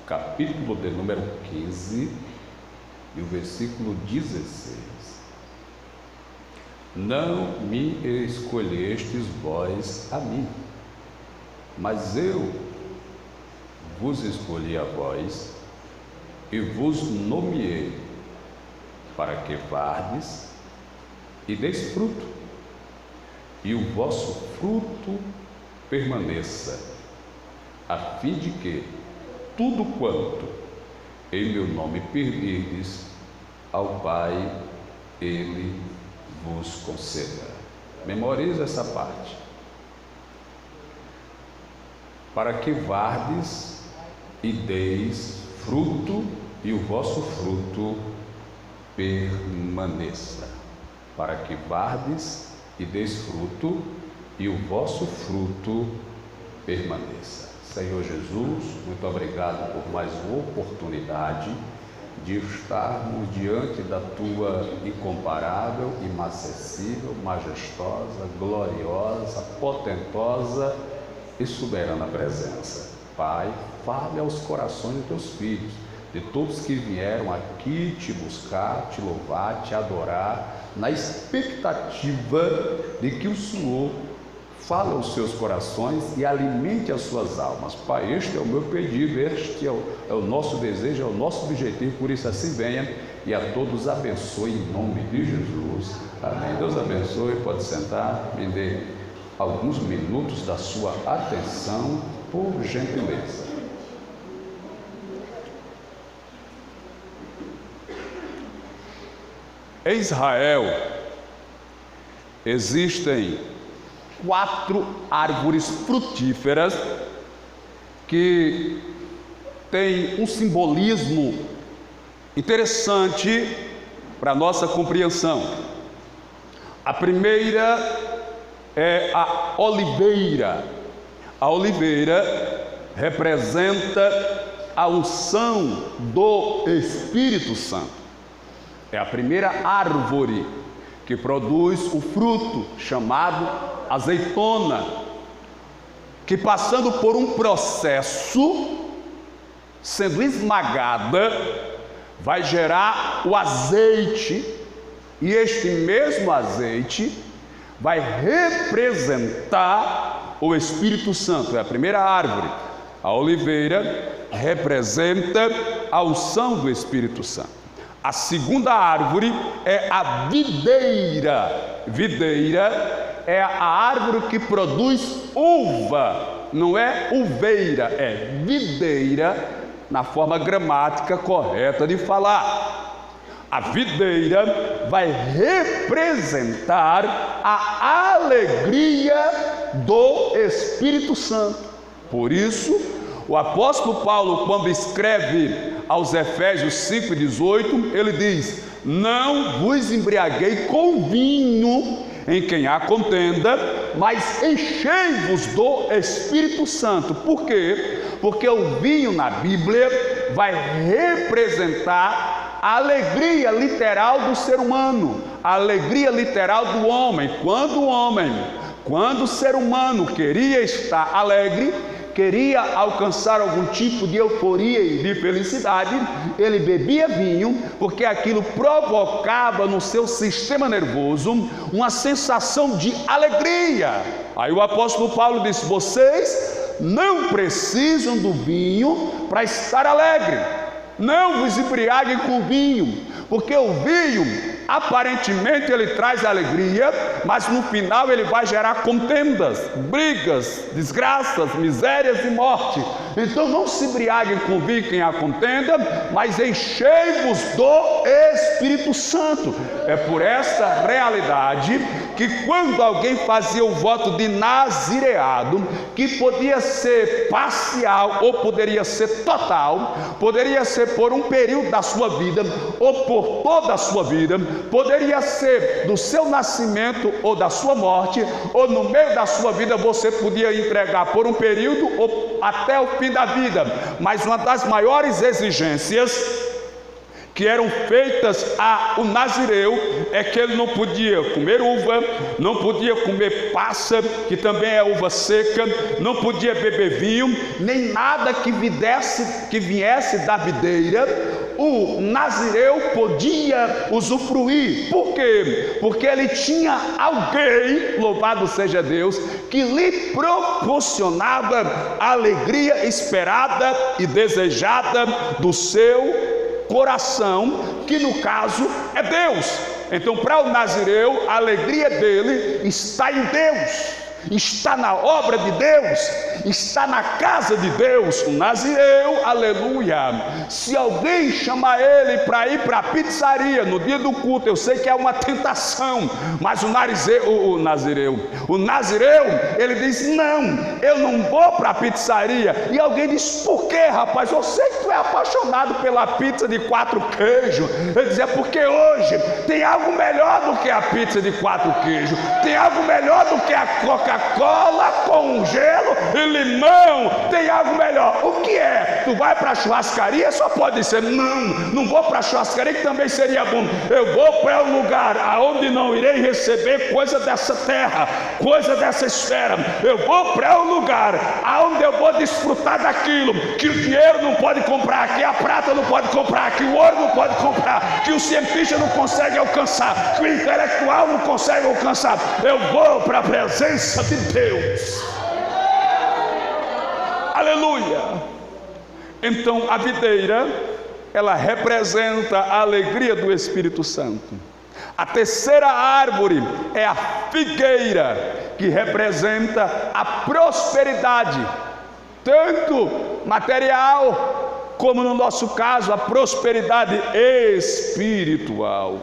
capítulo de número 15 e o versículo 16. Não me escolhestes vós a mim, mas eu vos escolhi a vós e vos nomeei para que vardes e deis fruto, e o vosso fruto permaneça, a fim de que tudo quanto em meu nome pedirdes ao Pai, Ele vos conceda. Memorize essa parte. Para que vardes e deis fruto, e o vosso fruto permaneça. Para que vardes e deis fruto, e o vosso fruto permaneça. Senhor Jesus, muito obrigado por mais uma oportunidade de estarmos diante da Tua incomparável, inacessível, majestosa, gloriosa, potentosa e soberana presença. Pai, fale aos corações de Teus filhos, de todos que vieram aqui te buscar, te louvar, te adorar, na expectativa de que o Senhor fale aos seus corações e alimente as suas almas. Pai, este é o meu pedido, este é o nosso desejo, é o nosso objetivo, por isso assim venha e a todos abençoe em nome de Jesus. Amém. Deus abençoe, pode sentar, me dê alguns minutos da sua atenção, por gentileza. Em Israel existem 4 árvores frutíferas que têm um simbolismo interessante para a nossa compreensão. A primeira é a oliveira. A oliveira representa a unção do Espírito Santo. É a primeira árvore que produz o fruto chamado azeitona, que passando por um processo, sendo esmagada, vai gerar o azeite, e este mesmo azeite vai representar o Espírito Santo. É a primeira árvore. A oliveira representa a unção do Espírito Santo. A segunda árvore é a videira. Videira é a árvore que produz uva, não é uveira, é videira, na forma gramática correta de falar. A videira vai representar a alegria do Espírito Santo. Por isso, o apóstolo Paulo, quando escreve aos Efésios 5,18, ele diz: não vos embriaguei com vinho, em quem há contenda, mas enchei-vos do Espírito Santo. Por quê? Porque o vinho na Bíblia vai representar a alegria literal do ser humano, a alegria literal do homem. Quando o ser humano queria estar alegre, queria alcançar algum tipo de euforia e de felicidade, ele bebia vinho, porque aquilo provocava no seu sistema nervoso uma sensação de alegria. Aí o apóstolo Paulo disse: vocês não precisam do vinho para estar alegre, não vos embriaguem com vinho, porque o vinho aparentemente ele traz alegria, mas no final ele vai gerar contendas, brigas, desgraças, misérias e morte. Então não se embriaguem com vinho quem há contenda, mas enchei-vos do Espírito Santo. É por essa realidade que quando alguém fazia o voto de nazireado, que podia ser parcial ou poderia ser total, poderia ser por um período da sua vida ou por toda a sua vida, poderia ser do seu nascimento ou da sua morte, ou no meio da sua vida você podia entregar por um período ou até o fim da vida. Mas uma das maiores exigências que eram feitas ao nazireu é que ele não podia comer uva, não podia comer passa, que também é uva seca, não podia beber vinho, nem nada que viesse da videira. O nazireu podia usufruir. Por quê? Porque ele tinha alguém, louvado seja Deus, que lhe proporcionava a alegria esperada e desejada do seu coração, que no caso é Deus. Então, para o nazireu, a alegria dele está em Deus, está na obra de Deus, está na casa de Deus. O nazireu, aleluia, se alguém chamar ele para ir para a pizzaria no dia do culto, eu sei que é uma tentação, mas o nazireu, ele diz: não, eu não vou para a pizzaria. E alguém diz: por quê, rapaz? Eu sei que tu é apaixonado pela pizza de 4 queijos. Ele diz: é porque hoje tem algo melhor do que a pizza de 4 queijos, tem algo melhor do que a Coca-Cola com gelo e limão, tem algo melhor. O que é? Tu vai para a churrascaria? Só pode ser: não vou para a churrascaria, que também seria bom. Eu vou para um lugar aonde não irei receber coisa dessa terra, coisa dessa esfera. Eu vou para um lugar aonde eu vou desfrutar daquilo que o dinheiro não pode comprar, que a prata não pode comprar, que o ouro não pode comprar, que o cientista não consegue alcançar, que o intelectual não consegue alcançar. Eu vou para a presença de Deus. Aleluia. Então a videira, ela representa a alegria do Espírito Santo. A terceira árvore é a figueira, que representa a prosperidade, tanto material como, no nosso caso, a prosperidade espiritual.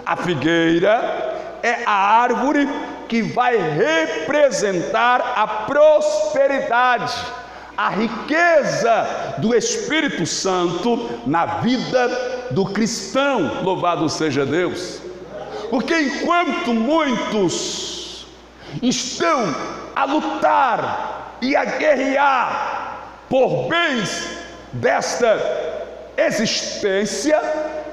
A figueira é a árvore que vai representar a prosperidade, a riqueza do Espírito Santo na vida do cristão, louvado seja Deus. Porque enquanto muitos estão a lutar e a guerrear por bens desta existência,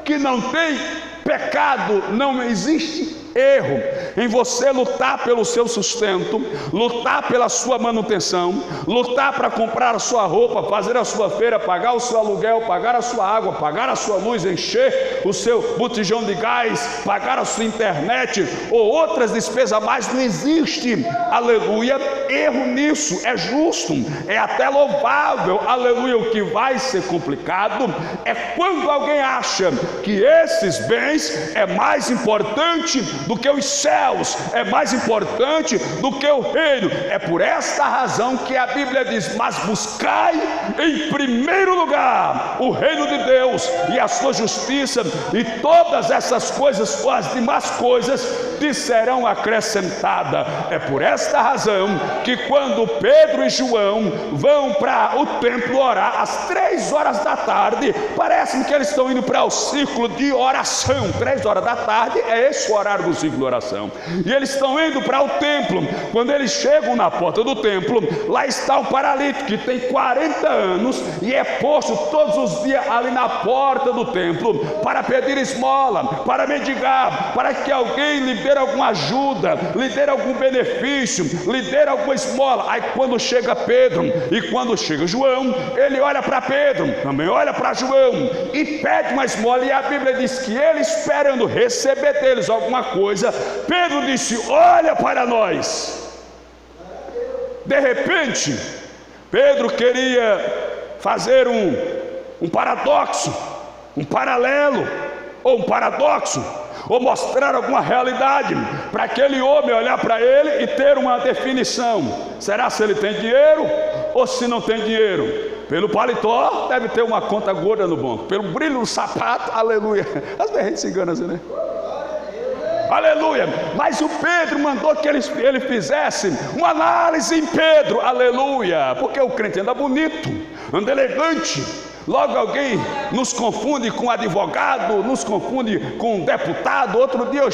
que não tem pecado, não existe erro em você lutar pelo seu sustento, lutar pela sua manutenção, lutar para comprar a sua roupa, fazer a sua feira, pagar o seu aluguel, pagar a sua água, pagar a sua luz, encher o seu botijão de gás, pagar a sua internet ou outras despesas a mais. Não existe, aleluia, erro nisso. É justo, é até louvável, aleluia. O que vai ser complicado é quando alguém acha que esses bens é mais importante do que os céus, é mais importante do que o reino. É por esta razão que a Bíblia diz: mas buscai em primeiro lugar o reino de Deus e a sua justiça, e todas essas coisas, as demais coisas, te serão acrescentadas. É por esta razão que quando Pedro e João vão para o templo orar às 3 horas da tarde, parece-me que eles estão indo para o círculo de oração. 3 horas da tarde é esse o horário do círculo de oração, e eles estão indo para o templo. Quando eles chegam na porta do templo, lá está um paralítico que tem 40 anos e é posto todos os dias ali na porta do templo para pedir esmola, para mendigar, para que alguém lhe dê alguma ajuda, lhe dê algum benefício, lhe dê alguma esmola. Aí quando chega Pedro e quando chega João, ele olha para Pedro, também olha para João e pede uma esmola, e a Bíblia diz que ele, esperando receber deles alguma coisa, Pedro disse: olha para nós. De repente, Pedro queria fazer um paradoxo, um paralelo, ou um paradoxo, ou mostrar alguma realidade para aquele homem olhar para ele e ter uma definição. Será se ele tem dinheiro ou se não tem dinheiro? Pelo paletó deve ter uma conta gorda no banco, pelo brilho do sapato, aleluia. Às vezes a gente se engana assim, né? Aleluia. Mas o Pedro mandou que ele fizesse uma análise em Pedro, aleluia, porque o crente anda bonito, anda elegante. Logo alguém nos confunde com advogado, nos confunde com deputado. Outro dia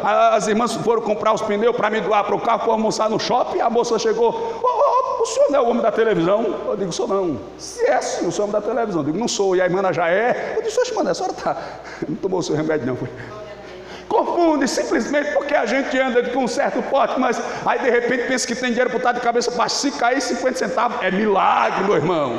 as irmãs foram comprar os pneus para me doar para o carro, para almoçar no shopping, e a moça chegou: o senhor não é o homem da televisão? Eu digo, sou não. Se é, sim, eu sou o homem da televisão. Eu digo, não sou. E a irmã já é. Eu disse, oxe, mano, a senhora não tomou o seu remédio não, foi? Confunde simplesmente porque a gente anda com um certo pote, mas aí de repente pensa que tem dinheiro para estar de cabeça baixa. Se cair 50 centavos, é milagre, meu irmão.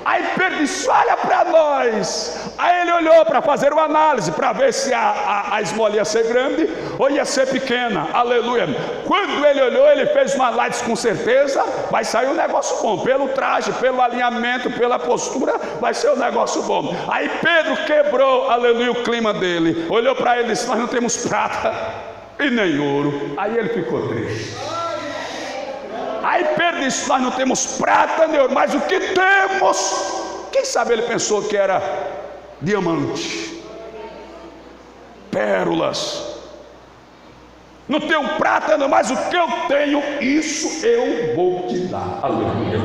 Aí Pedro disse, olha para nós. Aí ele olhou para fazer uma análise, para ver se a esmola ia ser grande ou ia ser pequena, aleluia. Quando ele olhou, ele fez uma análise, com certeza vai sair um negócio bom, pelo traje, pelo alinhamento, pela postura, vai ser um negócio bom. Aí Pedro quebrou, aleluia, o clima dele, olhou para ele e disse, nós não temos prata e nem ouro. Aí ele ficou triste. Aí Pedro disse, nós não temos prata nem ouro, mas o que temos, quem sabe ele pensou que era diamante, pérolas. Não tenho prata não, mas o que eu tenho, isso eu vou te dar, aleluia.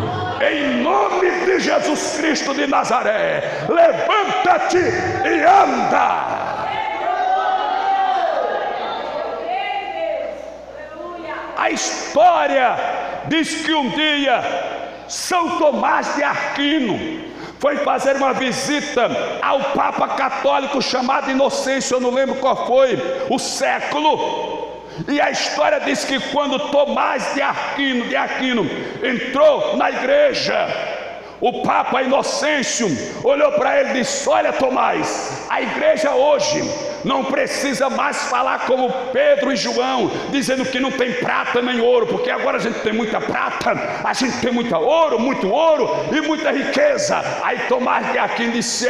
Em nome de Jesus Cristo de Nazaré, levanta-te e anda. A história diz que um dia São Tomás de Aquino foi fazer uma visita ao Papa católico chamado Inocêncio, eu não lembro qual foi o século. E a história diz que quando Tomás de Aquino entrou na igreja, o Papa Inocêncio olhou para ele e disse, olha Tomás, a igreja hoje não precisa mais falar como Pedro e João, dizendo que não tem prata nem ouro, porque agora a gente tem muita prata, a gente tem muito ouro e muita riqueza. Aí Tomás de Aquino disse,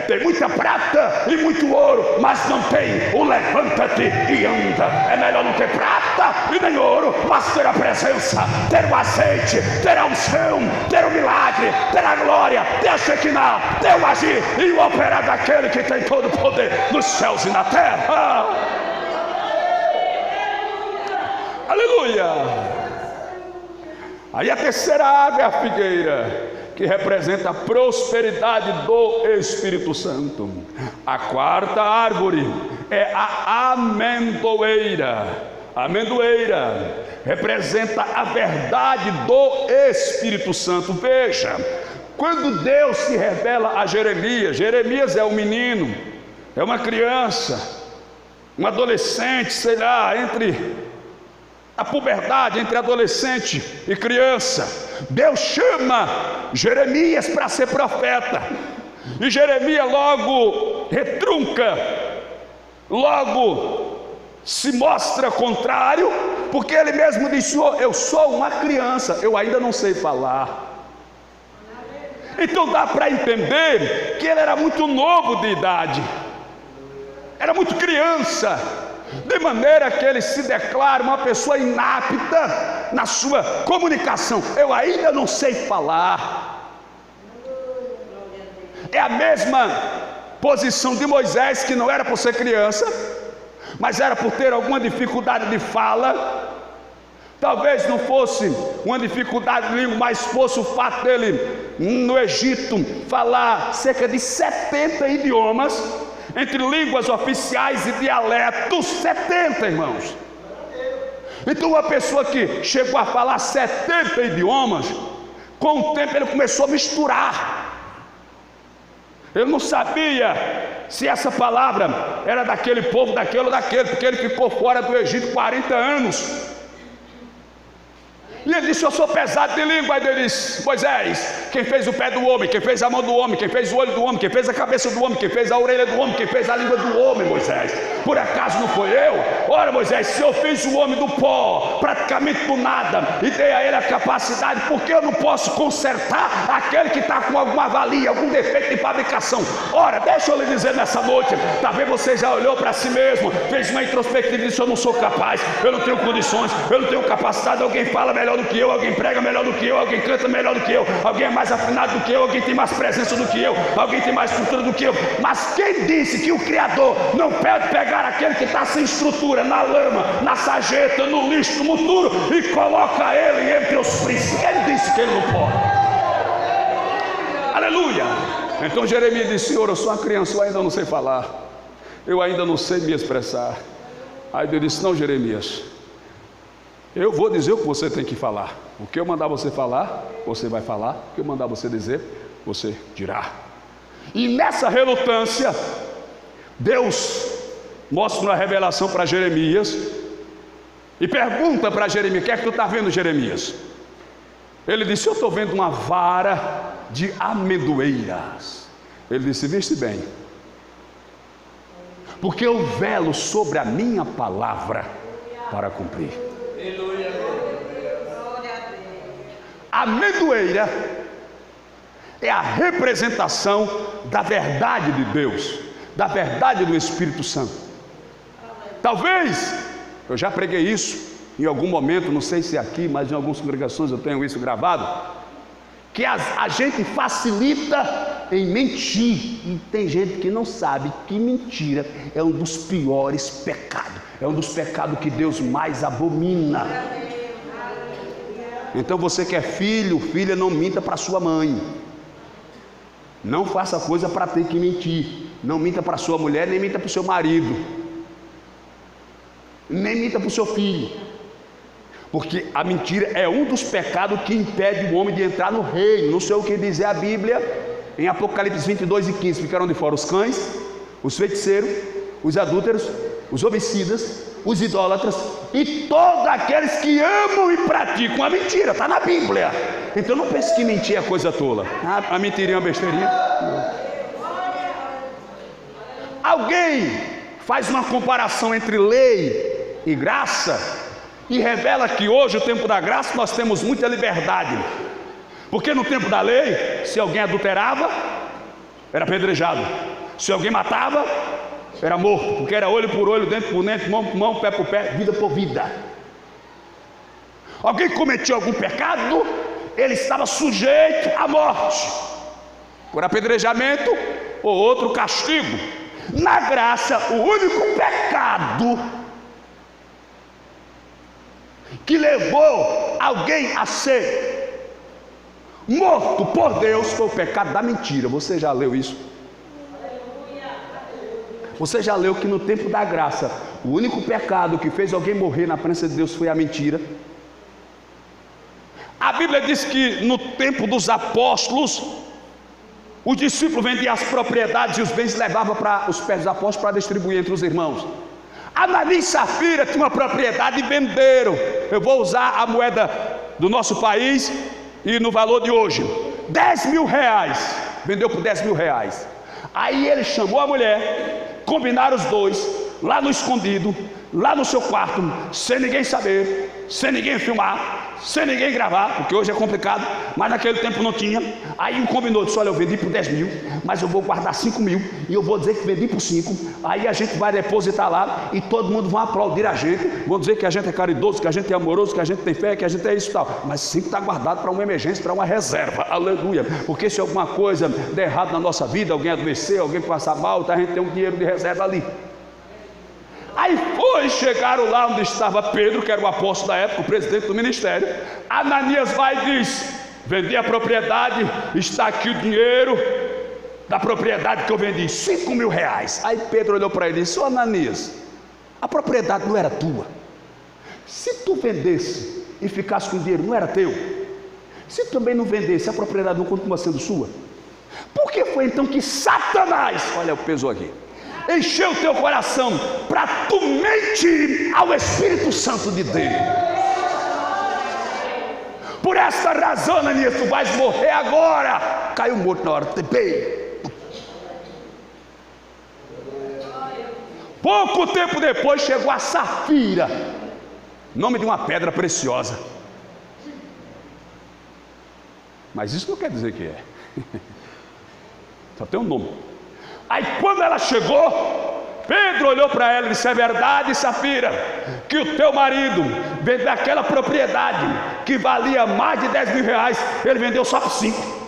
tem muita prata e muito ouro, mas não tem o levanta-te e anda. É melhor não ter prata e nem ouro, mas ter a presença, ter o azeite, ter a unção, ter o milagre, ter a glória, ter a Shekinah, ter o agir e o operar daquele que tem todo o poder nos céus e na terra. Aleluia. Aí a terceira árvore é a figueira, que representa a prosperidade do Espírito Santo. A quarta árvore é a amendoeira. A amendoeira representa a verdade do Espírito Santo. Veja, quando Deus se revela a Jeremias, Jeremias é um menino, é uma criança, um adolescente, sei lá, entre a puberdade, entre adolescente e criança. Deus chama Jeremias para ser profeta, e Jeremias logo retrunca, logo se mostra contrário, porque ele mesmo disse, eu sou uma criança, eu ainda não sei falar. Então dá para entender que ele era muito novo de idade, era muito criança, de maneira que ele se declara uma pessoa inapta na sua comunicação. Eu ainda não sei falar. É a mesma posição de Moisés, que não era por ser criança, mas era por ter alguma dificuldade de fala. Talvez não fosse uma dificuldade de língua, mas fosse o fato dele no Egito falar cerca de 70 idiomas, entre línguas oficiais e dialetos. 70, irmãos. Então uma pessoa que chegou a falar 70 idiomas, com o tempo ele começou a misturar. Ele não sabia se essa palavra era daquele povo, daquele ou daquele, porque ele ficou fora do Egito 40 anos. E ele disse, eu sou pesado de língua. Aí ele disse, Moisés, quem fez o pé do homem, quem fez a mão do homem, quem fez o olho do homem, quem fez a cabeça do homem, quem fez a orelha do homem, quem fez a língua do homem, Moisés? Por acaso não foi eu? Ora, Moisés, se eu fiz o homem do pó, praticamente do nada, e dei a ele a capacidade, por que eu não posso consertar aquele que está com alguma valia, algum defeito de fabricação? Ora, deixa eu lhe dizer nessa noite, talvez você já olhou para si mesmo, fez uma introspectiva e disse, eu não sou capaz, eu não tenho condições, eu não tenho capacidade. Alguém fala melhor do que eu, alguém prega melhor do que eu, alguém canta melhor do que eu, alguém é mais afinado do que eu, alguém tem mais presença do que eu, alguém tem mais estrutura do que eu. Mas quem disse que o Criador não pode pegar aquele que está sem estrutura, na lama, na sarjeta, no lixo, no muturo, e coloca ele entre os príncipes? Quem disse que ele não pode? Aleluia. Então Jeremias disse, Senhor, eu sou uma criança, eu ainda não sei falar, eu ainda não sei me expressar. Aí Deus disse, não, Jeremias, Eu vou dizer o que você tem que falar. O que eu mandar você falar, você vai falar. O que eu mandar você dizer, você dirá. E nessa relutância, Deus mostra uma revelação para Jeremias e pergunta para Jeremias: o que é que tu está vendo, Jeremias? Ele disse: eu estou vendo uma vara de amendoeiras. Ele disse: viste bem, porque eu velo sobre a minha palavra para cumprir. A amendoeira é a representação da verdade de Deus, da verdade do Espírito Santo. Talvez, eu já preguei isso em algum momento, não sei se é aqui, mas em algumas congregações eu tenho isso gravado, que a gente facilita em mentir, e tem gente que não sabe que mentira é um dos piores pecados, é um dos pecados que Deus mais abomina. Então você que é filho, filha, não minta para sua mãe, não faça coisa para ter que mentir, não minta para sua mulher, nem minta para o seu marido, nem minta para o seu filho, porque a mentira é um dos pecados que impede o homem de entrar no reino. Não sei o que dizer a Bíblia em Apocalipse 22:15, ficaram de fora os cães, os feiticeiros, os adúlteros, os homicidas, os idólatras e todos aqueles que amam e praticam a mentira. Está na Bíblia. Então não pense que mentir é coisa tola. A mentirinha é uma besteirinha. Alguém faz uma comparação entre lei e graça e revela que hoje, o tempo da graça, nós temos muita liberdade. Porque no tempo da lei, se alguém adulterava, era apedrejado. Se alguém matava, era morto, porque era olho por olho, dente por dente, mão por mão, pé por pé, vida por vida. Alguém cometia algum pecado, ele estava sujeito à morte, por apedrejamento ou outro castigo. Na graça, o único pecado que levou alguém a ser morto por Deus foi o pecado da mentira. Você já leu isso? Você já leu que no tempo da graça, o único pecado que fez alguém morrer na presença de Deus foi a mentira? A Bíblia diz que no tempo dos apóstolos, os discípulos vendiam as propriedades e os bens levavam para os pés dos apóstolos para distribuir entre os irmãos. Ananias e Safira tinham uma propriedade e venderam. Eu vou usar a moeda do nosso país e no valor de hoje, 10 mil reais. Vendeu por 10 mil reais. Aí ele chamou a mulher, combinaram os dois, lá no escondido, lá no seu quarto, sem ninguém saber, sem ninguém filmar, sem ninguém gravar, porque hoje é complicado, mas naquele tempo não tinha. Aí um combinou, disse: olha, eu vendi por 10 mil, mas eu vou guardar 5 mil, e eu vou dizer que vendi por 5, aí a gente vai depositar lá, e todo mundo vai aplaudir a gente, vão dizer que a gente é caridoso, que a gente é amoroso, que a gente tem fé, que a gente é isso e tal, mas 5 está guardado para uma emergência, para uma reserva, aleluia, porque se alguma coisa der errado na nossa vida, alguém adoecer, alguém passar mal, a gente tem um dinheiro de reserva ali. Aí chegaram lá onde estava Pedro, que era o apóstolo da época, o presidente do ministério. Ananias vai e diz: vendi a propriedade, está aqui o dinheiro da propriedade que eu vendi, 5 mil reais. Aí Pedro olhou para ele e disse: ô Ananias, a propriedade não era tua. Se tu vendesse e ficasse com o dinheiro, não era teu? Se tu também não vendesse, a propriedade não continua sendo sua? Por que foi então que Satanás, olha o peso aqui, encheu o teu coração para tu mentir ao Espírito Santo de Deus? Por esta razão, Ananias, tu vais morrer agora. Caiu morto na hora. Pouco tempo depois chegou a Safira, nome de uma pedra preciosa, mas isso não quer dizer que é. Só tem um nome. Aí quando ela chegou, Pedro olhou para ela e disse: é verdade, Safira, que o teu marido vendeu aquela propriedade que valia mais de 10 mil reais, ele vendeu só por 5.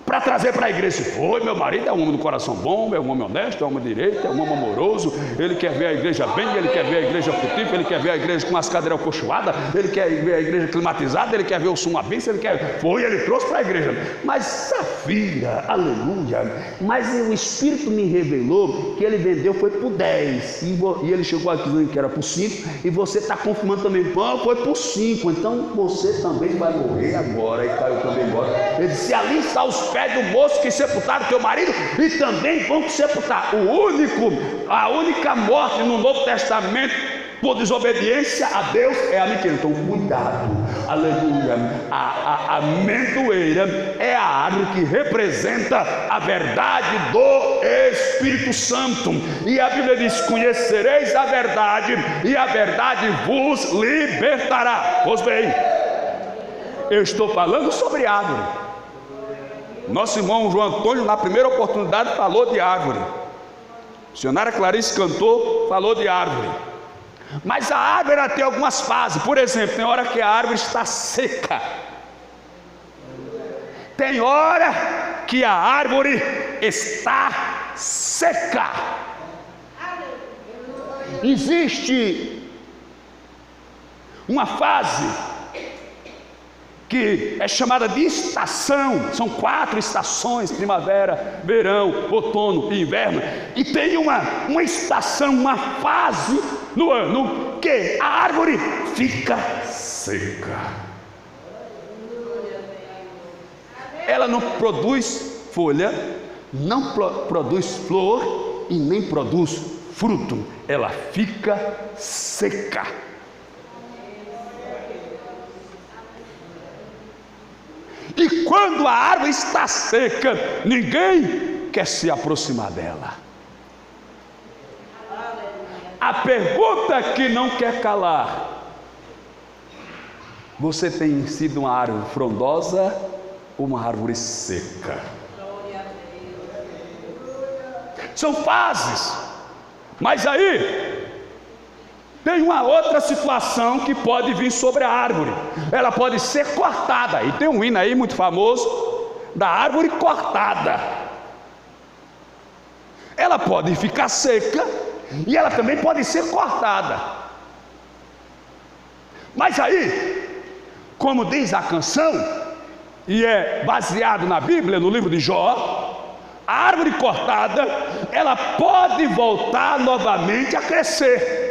para trazer para a igreja. Foi, meu marido é um homem do coração bom, é um homem honesto, é um homem direito, é um homem amoroso, ele quer ver a igreja bem, ele quer ver a igreja frutífera, ele quer ver a igreja com as cadeiras acolchoadas, ele quer ver a igreja climatizada, ele quer ver o som uma bênção, ele quer... Foi, ele trouxe para a igreja. Mas Safira, aleluia, mas o Espírito me revelou que ele vendeu foi por 10, e ele chegou aqui dizendo que era por 5, e você está confirmando também, foi por 5, então você também vai morrer agora, e caiu também embora. Ele disse, ali está os pés do moço que sepultaram teu marido, e também vão te sepultar. A única morte no Novo Testamento por desobediência a Deus é a mentira. Então cuidado, aleluia. A amendoeira é a árvore que representa a verdade do Espírito Santo, e a Bíblia diz, conhecereis a verdade, e a verdade vos libertará. Pois bem, eu estou falando sobre árvore. Nosso irmão João Antônio, na primeira oportunidade, falou de árvore. A missionária Clarice cantou, falou de árvore. Mas a árvore ela tem algumas fases. Por exemplo, tem hora que a árvore está seca. Tem hora que a árvore está seca. Existe uma fase que é chamada de estação. São 4 estações: primavera, verão, outono e inverno. E tem uma estação, uma fase no ano que a árvore fica seca. Ela não produz folha, não produz flor e nem produz fruto. Ela fica seca. E quando a árvore está seca, ninguém quer se aproximar dela. A pergunta que não quer calar: você tem sido uma árvore frondosa ou uma árvore seca? São fases. Mas aí tem uma outra situação que pode vir sobre a árvore. Ela pode ser cortada. E tem um hino aí muito famoso da árvore cortada. Ela pode ficar seca e ela também pode ser cortada. Mas aí, como diz a canção, e é baseado na Bíblia, no livro de Jó, a árvore cortada, ela pode voltar novamente a crescer.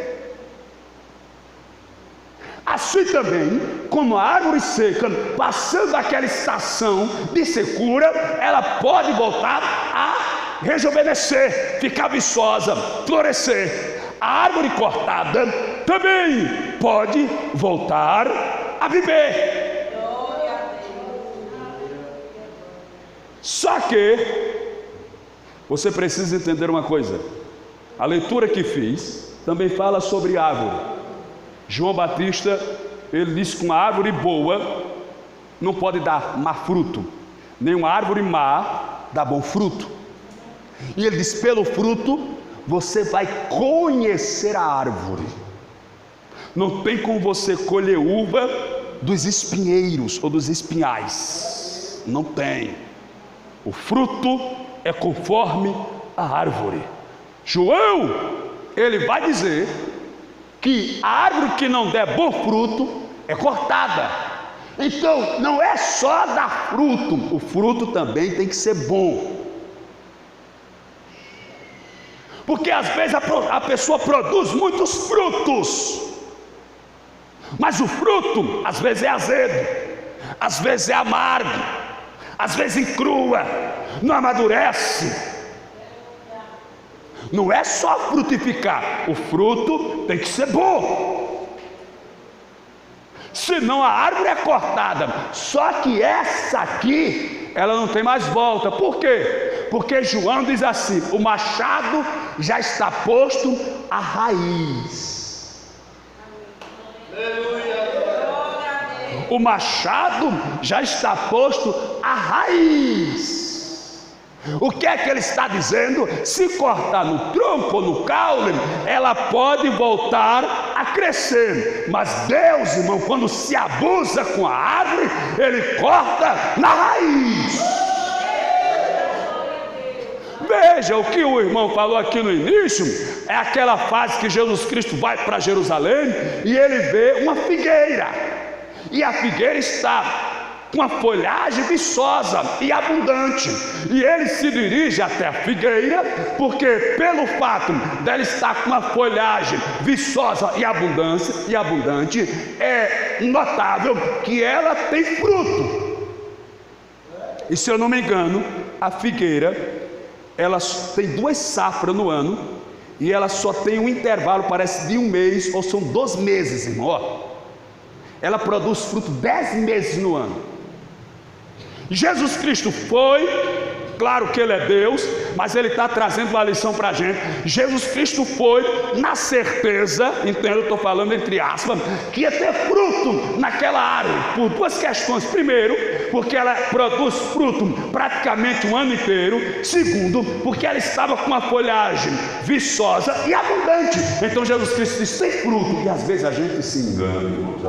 Assim também, como a árvore seca, passando aquela estação de secura, ela pode voltar a rejuvenescer, ficar viçosa, florescer. A árvore cortada também pode voltar a viver. Só que você precisa entender uma coisa. A leitura que fiz também fala sobre árvore. João Batista, ele disse que uma árvore boa não pode dar má fruto, nem uma árvore má dá bom fruto. E ele diz, pelo fruto você vai conhecer a árvore. Não tem como você colher uva dos espinheiros ou dos espinhais. Não tem. O fruto é conforme a árvore. João, ele vai dizer que a árvore que não der bom fruto é cortada. Então não é só dar fruto, o fruto também tem que ser bom. Porque às vezes a pessoa produz muitos frutos, mas o fruto às vezes é azedo, às vezes é amargo, às vezes crua, não amadurece. Não é só frutificar, o fruto tem que ser bom. Senão a árvore é cortada. Só que essa aqui, ela não tem mais volta. Por quê? Porque João diz assim: o machado já está posto à raiz. O machado já está posto à raiz. O que é que ele está dizendo? Se cortar no tronco ou no caule, ela pode voltar a crescer. Mas Deus, irmão, quando se abusa com a árvore, ele corta na raiz. Veja, o que o irmão falou aqui no início é aquela fase que Jesus Cristo vai para Jerusalém e ele vê uma figueira, e a figueira está com a folhagem viçosa e abundante, e ele se dirige até a figueira, porque pelo fato dela estar com uma folhagem viçosa e abundante, é notável que ela tem fruto. E se eu não me engano, a figueira, ela tem 2 safras no ano, e ela só tem um intervalo, parece de 1 mês, ou são 2 meses, irmão. Ela produz fruto 10 meses no ano. Jesus Cristo foi, claro que Ele é Deus, mas Ele está trazendo uma lição para a gente. Jesus Cristo foi na certeza, entende? Eu estou falando entre aspas, que ia ter fruto naquela árvore, por 2 questões. Primeiro, porque ela produz fruto praticamente um ano inteiro. Segundo, porque ela estava com uma folhagem viçosa e abundante. Então Jesus Cristo disse: tem fruto. E às vezes a gente se engana, irmãos.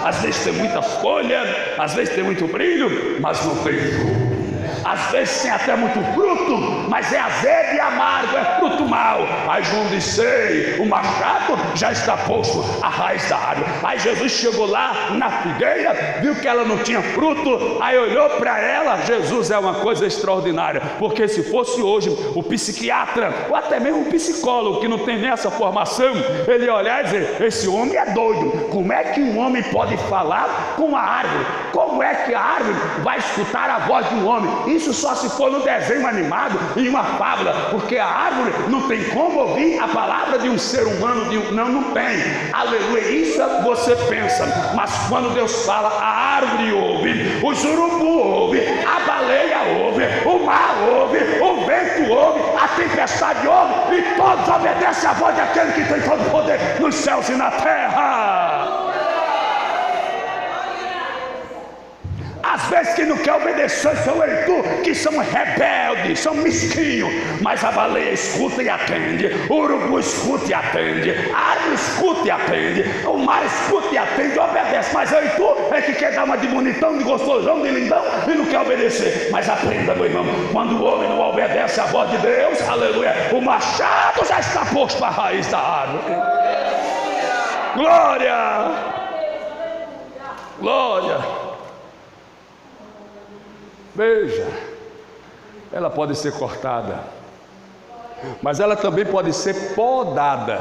Às vezes tem muitas folhas, às vezes tem muito brilho, mas não tem fruto. Às vezes tem até muito fruto, mas é azedo e amargo, é fruto mau. Aí João disse: ei, o machado já está posto à raiz da árvore. Aí Jesus chegou lá na figueira, viu que ela não tinha fruto, aí olhou para ela. Jesus é uma coisa extraordinária, porque se fosse hoje o psiquiatra, ou até mesmo o psicólogo, que não tem nem essa formação, ele ia olhar e dizer: esse homem é doido. Como é que um homem pode falar com a árvore? Como é que a árvore vai escutar a voz de um homem? Isso só se for no desenho animado, em uma fábula, porque a árvore não tem como ouvir a palavra de um ser humano, não tem. Aleluia. Isso você pensa, mas quando Deus fala, a árvore ouve, o urubu ouve, a baleia ouve, o mar ouve, o vento ouve, a tempestade ouve, e todos obedecem à voz daquele que tem todo o poder nos céus e na terra. Às vezes quem não quer obedecer são eu e tu, que são rebeldes, são mesquinhos, mas a baleia escuta e atende, o urubu escuta e atende, a árvore escuta e atende, o mar escuta e atende, obedece. Mas eu e tu é que quer dar uma de bonitão, de gostosão, de lindão e não quer obedecer. Mas aprenda, meu irmão, quando o homem não obedece à voz de Deus, aleluia, o machado já está posto à raiz da árvore. Glória! Glória! Veja, ela pode ser cortada, mas ela também pode ser podada.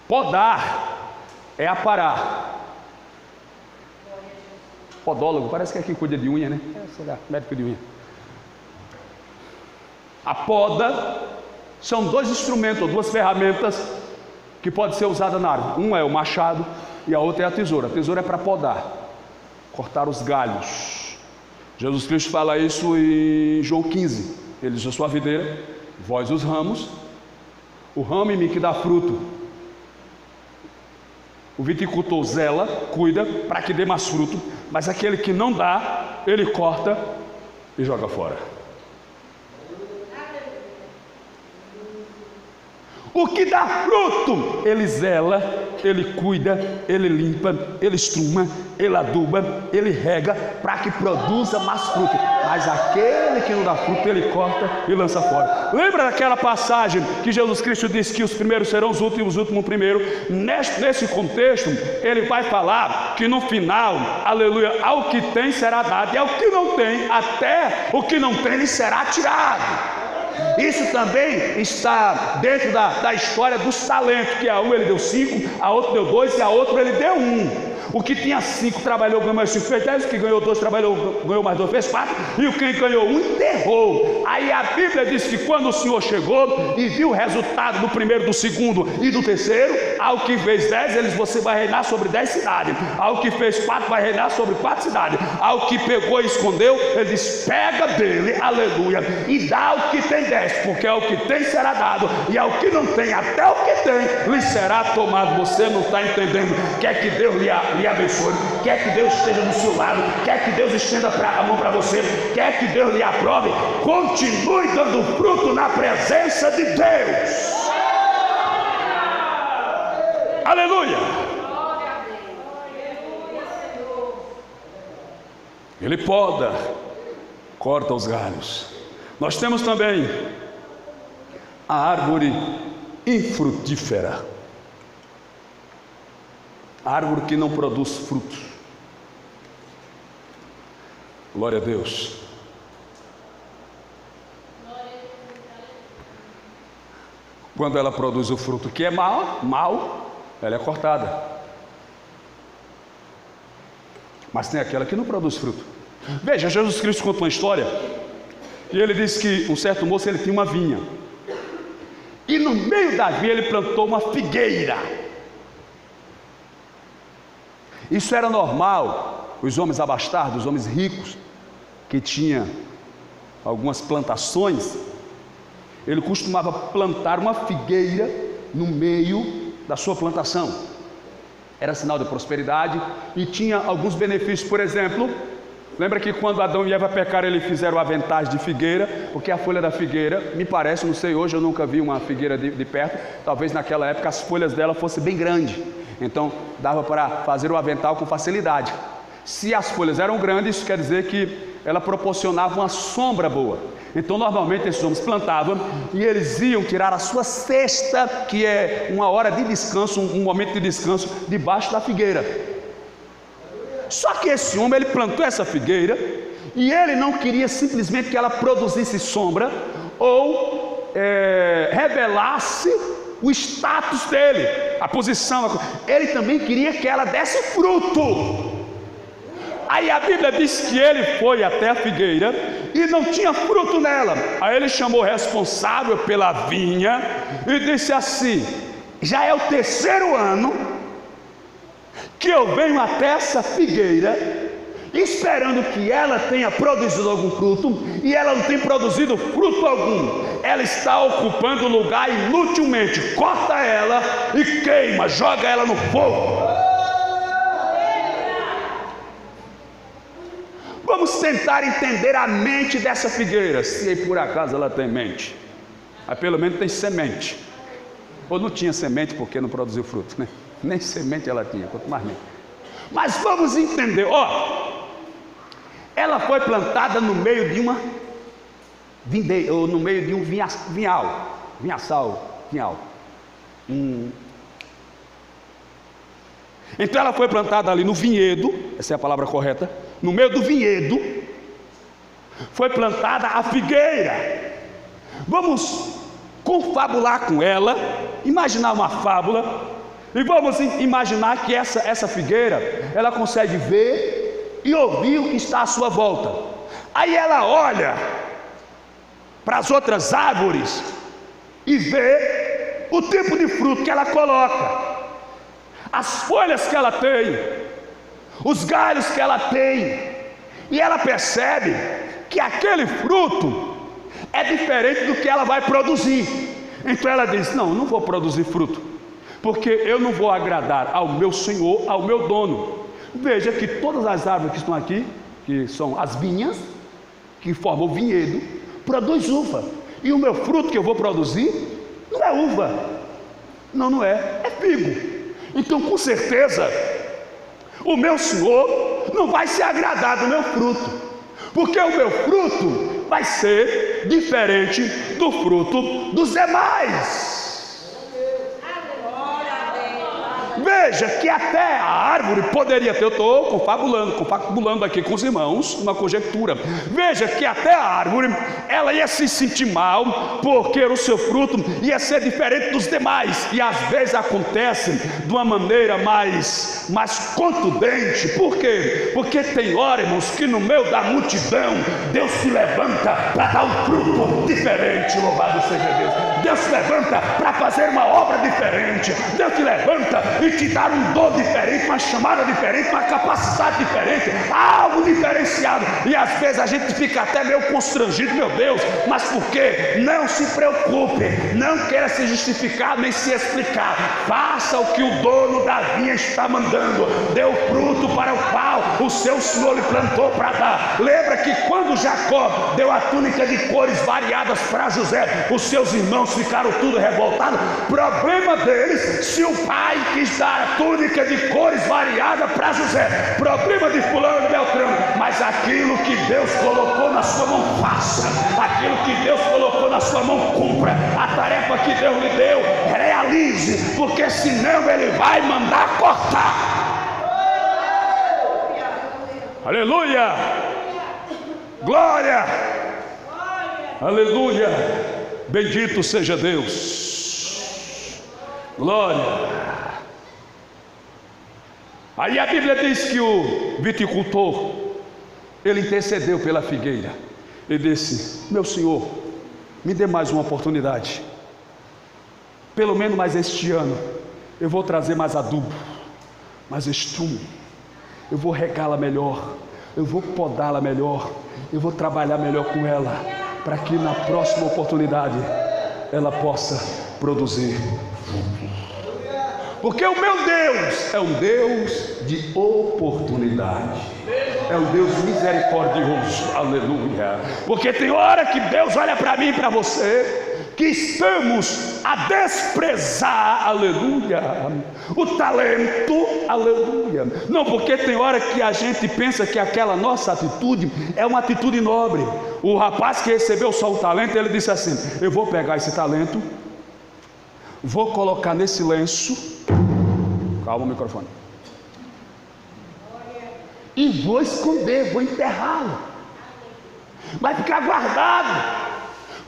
Podar é aparar. Podólogo, parece que é quem cuida de unha, né? Será? Médico de unha. A poda são 2 instrumentos, ou 2 ferramentas que podem ser usadas na árvore. Um é o machado e a outra é a tesoura. A tesoura é para podar, cortar os galhos. Jesus Cristo fala isso em João 15. Ele diz: eu sou a videira, vós os ramos. O ramo em mim que dá fruto, o viticultor zela, cuida para que dê mais fruto, mas aquele que não dá, ele corta e joga fora. O que dá fruto, ele zela, ele cuida, ele limpa, ele estruma, ele aduba, ele rega, para que produza mais fruto. Mas aquele que não dá fruto, ele corta e lança fora. Lembra daquela passagem que Jesus Cristo disse que os primeiros serão os últimos primeiro? Nesse contexto, ele vai falar que no final, aleluia, ao que tem será dado, e ao que não tem, até o que não tem lhe será tirado. Isso também está dentro da história dos talentos, que a um ele deu 5, a outro deu 2 e a outro ele deu 1. O que tinha 5 trabalhou, ganhou mais 5, fez 10. O que ganhou 2 trabalhou, ganhou mais 2, fez 4. E o que ganhou 1 enterrou. Aí a Bíblia diz que quando o Senhor chegou e viu o resultado do primeiro, do segundo e do terceiro, ao que fez 10, eles: você vai reinar sobre 10 cidades. Ao que fez 4, vai reinar sobre 4 cidades. Ao que pegou e escondeu, ele diz: pega dele, aleluia, e dá ao que tem 10, porque ao que tem será dado, e ao que não tem, até o que tem lhe será tomado. Você não está entendendo? Quer que Deus lhe abençoe, quer que Deus esteja do seu lado, quer que Deus estenda a mão para você, quer que Deus lhe aprove, continue dando fruto na presença de Deus. Aleluia. Ele poda, corta os galhos. Nós temos também a árvore infrutífera, a árvore que não produz frutos. Glória a Deus. Quando ela produz o fruto que é mal, ela é cortada. Mas tem aquela que não produz fruto. Veja, Jesus Cristo conta uma história, e ele disse que um certo moço, ele tinha uma vinha, e no meio da vinha ele plantou uma figueira. Isso era normal. Os homens abastados, os homens ricos, que tinham algumas plantações, ele costumava plantar uma figueira no meio da sua plantação. Era sinal de prosperidade e tinha alguns benefícios. Por exemplo, lembra que quando Adão e Eva pecaram, eles fizeram aventais de figueira, porque a folha da figueira, me parece, não sei, hoje eu nunca vi uma figueira de perto, talvez naquela época as folhas dela fossem bem grandes, então dava para fazer o avental com facilidade. Se as folhas eram grandes, isso quer dizer que ela proporcionava uma sombra boa. Então normalmente esses homens plantavam e eles iam tirar a sua cesta, que é uma hora de descanso, um momento de descanso, debaixo da figueira. Só que esse homem, ele plantou essa figueira e ele não queria simplesmente que ela produzisse sombra ou revelasse o status dele, a posição. Ele também queria que ela desse fruto. Aí a Bíblia diz que ele foi até a figueira e não tinha fruto nela. Aí ele chamou o responsável pela vinha e disse assim: já é o 3º ano que eu venho até essa figueira esperando que ela tenha produzido algum fruto, e ela não tem produzido fruto algum. Ela está ocupando o lugar inutilmente. Corta ela e queima, joga ela no fogo. Vamos tentar entender a mente dessa figueira, se por acaso ela tem mente. Mas pelo menos tem semente. Ou não tinha semente porque não produziu fruto, né? Nem semente ela tinha, quanto mais mente. Mas vamos entender, ela foi plantada no meio de uma vindeira, ou no meio de um vinhal. Então ela foi plantada ali no vinhedo, essa é a palavra correta, no meio do vinhedo, foi plantada a figueira. Vamos confabular com ela, imaginar uma fábula, e vamos imaginar que essa figueira, ela consegue ver e ouvir o que está à sua volta. Aí ela olha para as outras árvores e vê o tipo de fruto que ela coloca, as folhas que ela tem, os galhos que ela tem, e ela percebe que aquele fruto é diferente do que ela vai produzir. Então ela diz: não vou produzir fruto, porque eu não vou agradar ao meu Senhor, ao meu dono. Veja que todas as árvores que estão aqui, que são as vinhas, que formam o vinhedo, produz uva, e o meu fruto que eu vou produzir não é uva, não é figo. Então com certeza o meu Senhor não vai se agradar do meu fruto, porque o meu fruto vai ser diferente do fruto dos demais. Veja que até a árvore poderia ter, eu estou confabulando aqui com os irmãos, uma conjectura. Veja que até a árvore, ela ia se sentir mal, porque o seu fruto ia ser diferente dos demais. E às vezes acontece de uma maneira mais contundente. Por quê? Porque tem hora, irmãos, que no meio da multidão, Deus se levanta para dar um fruto diferente. Louvado seja Deus. Deus se levanta para fazer uma obra diferente. Deus te levanta e te dar um dom diferente, uma chamada diferente, uma capacidade diferente, algo diferenciado. E às vezes a gente fica até meio constrangido, meu Deus, mas por quê? Não se preocupe, não queira se justificar nem se explicar. Faça o que o dono da vinha está mandando. Dê o fruto para o qual o seu Senhor lhe plantou para dar. Lembra que quando Jacó deu a túnica de cores variadas para José, os seus irmãos irmãos ficaram tudo revoltados. Problema deles se o pai quis dar a túnica de cores variadas para José. Problema de fulano de Beltrano. Mas aquilo que Deus colocou na sua mão, faça. Aquilo que Deus colocou na sua mão, cumpra. A tarefa que Deus lhe deu, realize, porque senão Ele vai mandar cortar. Aleluia! Glória! Aleluia! Bendito seja Deus! Glória! Aí a Bíblia diz que o viticultor, ele intercedeu pela figueira. Ele disse: meu senhor, me dê mais uma oportunidade. Pelo menos mais este ano. Eu vou trazer mais adubo, mais estrume. Eu vou regá-la melhor, eu vou podá-la melhor, eu vou trabalhar melhor com ela, para que na próxima oportunidade ela possa produzir. Porque o meu Deus é um Deus de oportunidade, é um Deus misericordioso, aleluia. Porque tem hora que Deus olha para mim e para você, que estamos a desprezar, aleluia, o talento, aleluia. Não, porque tem hora que a gente pensa que aquela nossa atitude é uma atitude nobre. O rapaz que recebeu só o talento, ele disse assim: eu vou pegar esse talento, vou colocar nesse lenço, calma o microfone, e vou esconder, vou enterrá-lo, vai ficar guardado.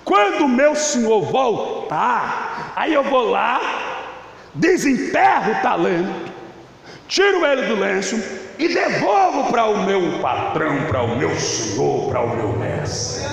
Quando o meu senhor voltar, aí eu vou lá, desenterro o talento, tiro ele do lenço e devolvo para o meu patrão, para o meu senhor, para o meu mestre.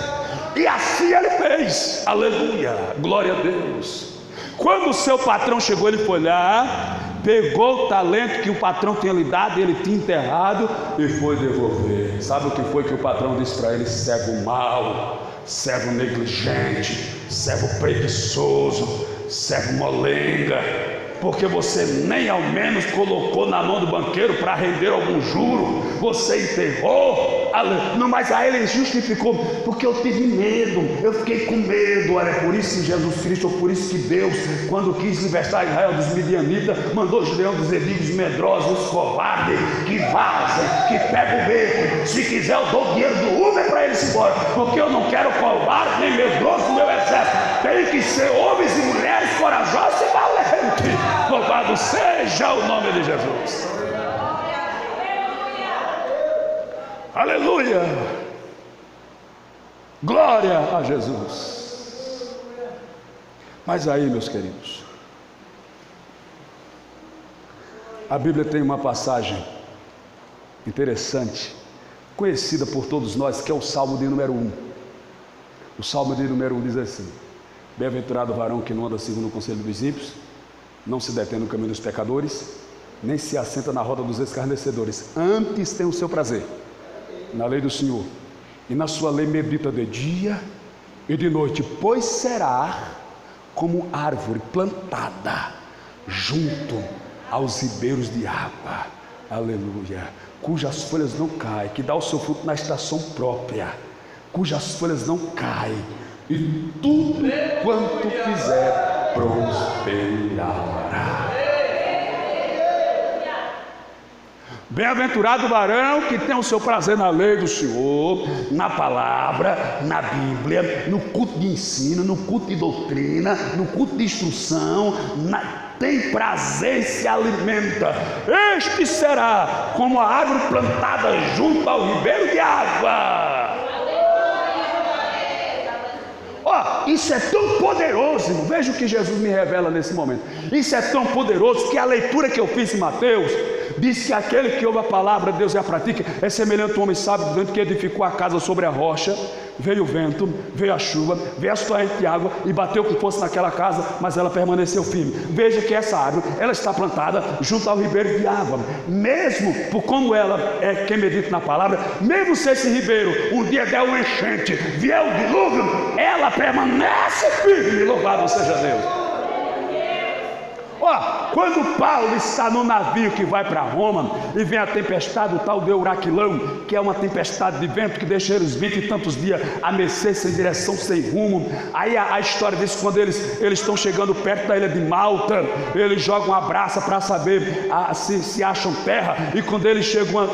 E assim ele fez, aleluia, glória a Deus. Quando o seu patrão chegou, ele foi lá, pegou o talento que o patrão tinha lhe dado, ele tinha enterrado e foi devolver. Sabe o que foi que o patrão disse para ele? Servo mau, servo negligente, servo preguiçoso, servo molenga, porque você nem ao menos colocou na mão do banqueiro para render algum juro, você enterrou. Não, mas aí ele justificou: porque eu tive medo, eu fiquei com medo. Olha, por isso que Jesus Cristo, por isso que Deus, quando quis libertar Israel dos midianitas, mandou os leões dos inimigos medrosos, os covardes, que vazam, que pegam o beco. Se quiser eu dou o dinheiro do Uber para eles ir embora, porque eu não quero covarde nem medroso no meu exército. Tem que ser homens e mulheres corajosos e valentes. Louvado seja o nome de Jesus. Aleluia. Glória a Jesus. Mas aí, meus queridos, a Bíblia tem uma passagem interessante, conhecida por todos nós, que é o Salmo de número 1. O Salmo de número 1 diz assim: bem-aventurado o varão que não anda segundo o conselho dos ímpios, não se detém no caminho dos pecadores, nem se assenta na roda dos escarnecedores. Antes tem o seu prazer na lei do Senhor, e na sua lei medita de dia e de noite, pois será como árvore plantada junto aos ribeiros de água, aleluia, cujas folhas não caem, que dá o seu fruto na estação própria, cujas folhas não caem, e tudo quanto fizer prosperará. Bem-aventurado o varão que tem o seu prazer na lei do Senhor, na palavra, na Bíblia, no culto de ensino, no culto de doutrina, no culto de instrução, tem prazer e se alimenta. Este será como a árvore plantada junto ao ribeiro de água. Isso é tão poderoso, irmão. Veja o que Jesus me revela nesse momento. Isso é tão poderoso que a leitura que eu fiz em Mateus diz que aquele que ouve a palavra de Deus e a pratica é semelhante a um homem sábio que edificou a casa sobre a rocha. Veio o vento, veio a chuva, veio as torrentes de água e bateu com força naquela casa, mas ela permaneceu firme. Veja que essa árvore, ela está plantada junto ao ribeiro de água. Mesmo por como ela é quem medita na palavra, mesmo se esse ribeiro um dia der uma enchente, vier o dilúvio, ela permanece firme. Louvado seja Deus. Quando Paulo está no navio que vai para Roma e vem a tempestade, o tal de Euraquilão, que é uma tempestade de vento que deixa eles 20 e tantos dias a mercê, sem direção, sem rumo. Aí a história diz que quando eles estão chegando perto da ilha de Malta, eles jogam a braça para saber se acham terra, e quando eles chegam a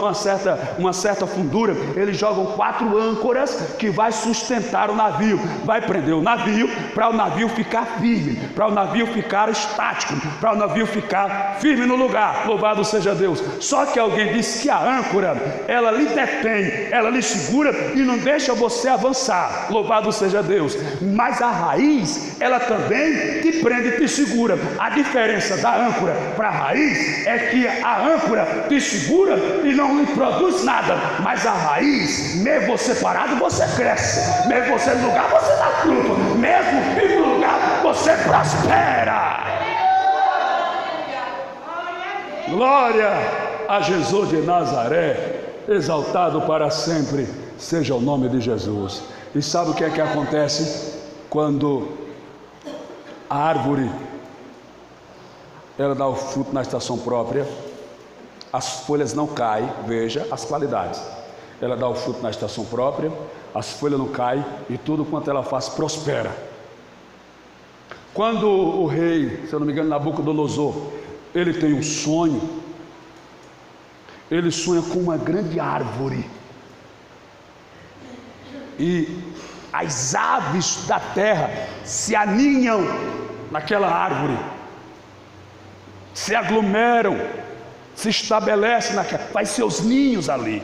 uma certa fundura, eles jogam 4 âncoras que vai sustentar o navio, vai prender o navio, para o navio ficar firme, para o navio ficar estático, para o navio ficar firme no lugar. Louvado seja Deus. Só que alguém disse que a âncora, ela lhe detém, ela lhe segura e não deixa você avançar. Louvado seja Deus. Mas a raiz, ela também te prende e te segura. A diferença da âncora para a raiz é que a âncora te segura e não lhe produz nada, mas a raiz, mesmo você parado, você cresce, mesmo você no lugar, você dá fruto, mesmo firme no lugar, você prospera. Glória a Jesus de Nazaré, exaltado para sempre seja o nome de Jesus. E sabe o que é que acontece quando a árvore ela dá o fruto na estação própria? As folhas não caem, veja as qualidades. Ela dá o fruto na estação própria, as folhas não caem e tudo quanto ela faz prospera. Quando o rei, se eu não me engano, Nabucodonosor, ele tem um sonho, ele sonha com uma grande árvore, e as aves da terra se aninham naquela árvore, se aglomeram, se estabelecem faz seus ninhos ali,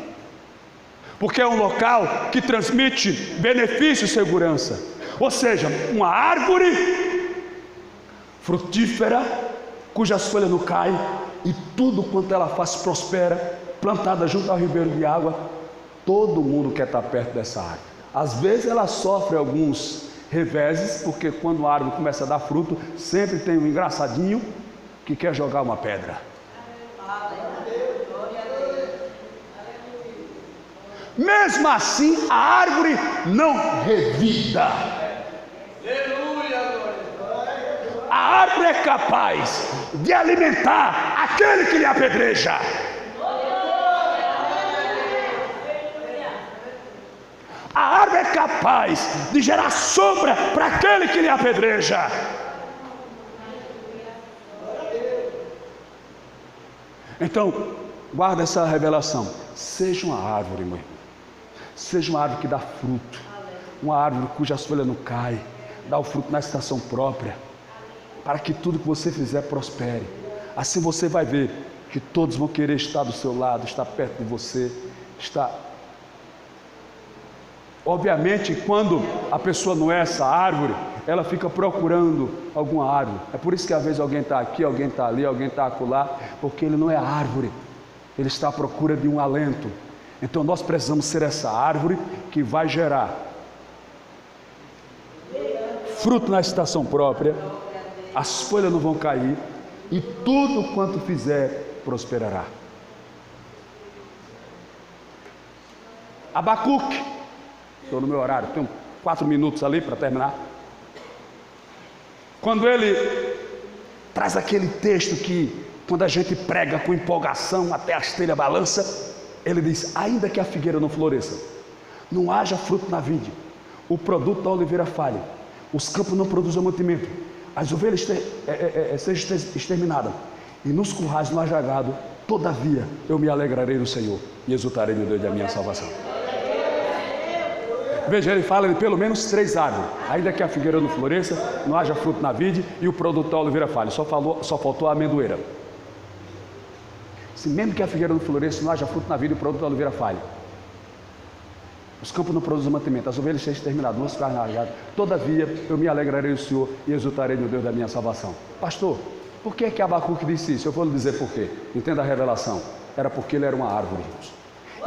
porque é um local que transmite benefício e segurança. Ou seja, uma árvore frutífera, cujas folhas não caem, e tudo quanto ela faz prospera, plantada junto ao ribeiro de água. Todo mundo quer estar perto dessa árvore. Às vezes ela sofre alguns reveses, porque quando a árvore começa a dar fruto, sempre tem um engraçadinho que quer jogar uma pedra. Mesmo assim, a árvore não revida. A árvore é capaz de alimentar aquele que lhe apedreja. A árvore é capaz de gerar sombra para aquele que lhe apedreja. Então, guarda essa revelação. Seja uma árvore, meu irmão. Seja uma árvore que dá fruto. Uma árvore cujas folhas não caem. Dá o fruto na estação própria, para que tudo que você fizer prospere. Assim você vai ver que todos vão querer estar do seu lado, estar perto de você, Obviamente, quando a pessoa não é essa árvore, ela fica procurando alguma árvore. É por isso que às vezes alguém está aqui, alguém está ali, alguém está acolá, porque ele não é árvore, ele está à procura de um alento. Então nós precisamos ser essa árvore que vai gerar fruto na estação própria, as folhas não vão cair e tudo quanto fizer prosperará. Abacuque, estou no meu horário, tenho 4 minutos ali para terminar. Quando ele traz aquele texto que, quando a gente prega com empolgação, até a telhas balança, ele diz: ainda que a figueira não floresça, não haja fruto na vide, o produto da oliveira falhe, os campos não produzam mantimento, as ovelhas sejam exterminadas, e nos currais não haja gado, todavia eu me alegrarei no Senhor e exultarei no Deus da minha salvação. Veja, ele fala de pelo menos 3 árvores. Ainda que a figueira não floresça, não haja fruto na vide e o produto da oliveira falhe. Só faltou a amendoeira. Se mesmo que a figueira não floresça, não haja fruto na vide e o produto da oliveira falhe, os campos não produzem mantimento, as ovelhas sejam exterminadas, não se faz nada. Todavia eu me alegrarei no Senhor e exultarei no Deus da minha salvação. Pastor, por que Abacuque disse isso? Eu vou lhe dizer por quê. Entenda a revelação. Era porque ele era uma árvore,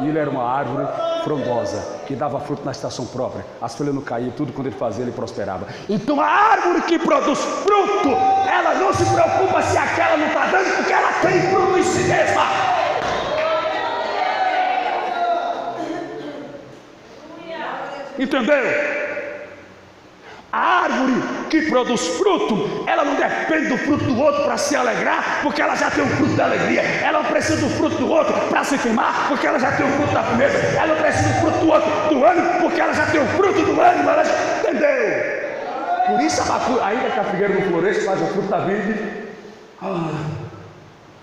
e ele era uma árvore frondosa, que dava fruto na estação própria, as folhas não caíam, tudo quando ele fazia, ele prosperava. Então a árvore que produz fruto, ela não se preocupa se aquela não está dando, porque ela tem fruto em si mesma. Entendeu? A árvore que produz fruto, ela não depende do fruto do outro para se alegrar, porque ela já tem o fruto da alegria. Ela não precisa do fruto do outro para se queimar, porque ela já tem o fruto da firmeza. Ela não precisa do fruto do outro do ânimo, porque ela já tem o fruto do ânimo. Ela já entendeu? Por isso a macura, ainda que a figueira não floresça, faz o fruto da vida.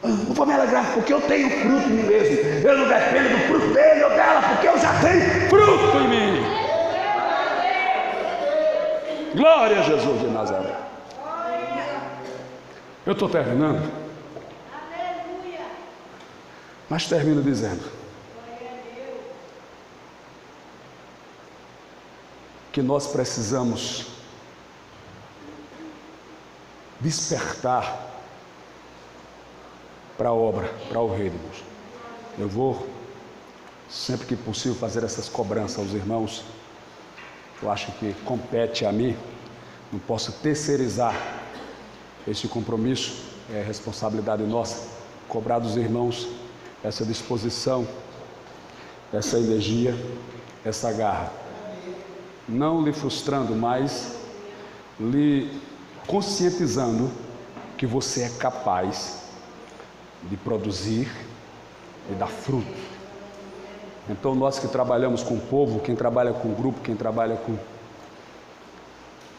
Não vou me alegrar, porque eu tenho fruto em mim mesmo. Eu não dependo do fruto dele ou dela, porque eu já tenho fruto em mim. Glória a Jesus de Nazaré. Eu estou terminando. Mas termino dizendo que nós precisamos despertar para a obra, para o reino. Eu vou, sempre que possível, fazer essas cobranças aos irmãos. Eu acho que compete a mim, não posso terceirizar esse compromisso, é responsabilidade nossa, cobrar dos irmãos essa disposição, essa energia, essa garra. Não lhe frustrando, mas lhe conscientizando que você é capaz de produzir e dar fruto. Então nós que trabalhamos com o povo, quem trabalha com grupo, quem trabalha com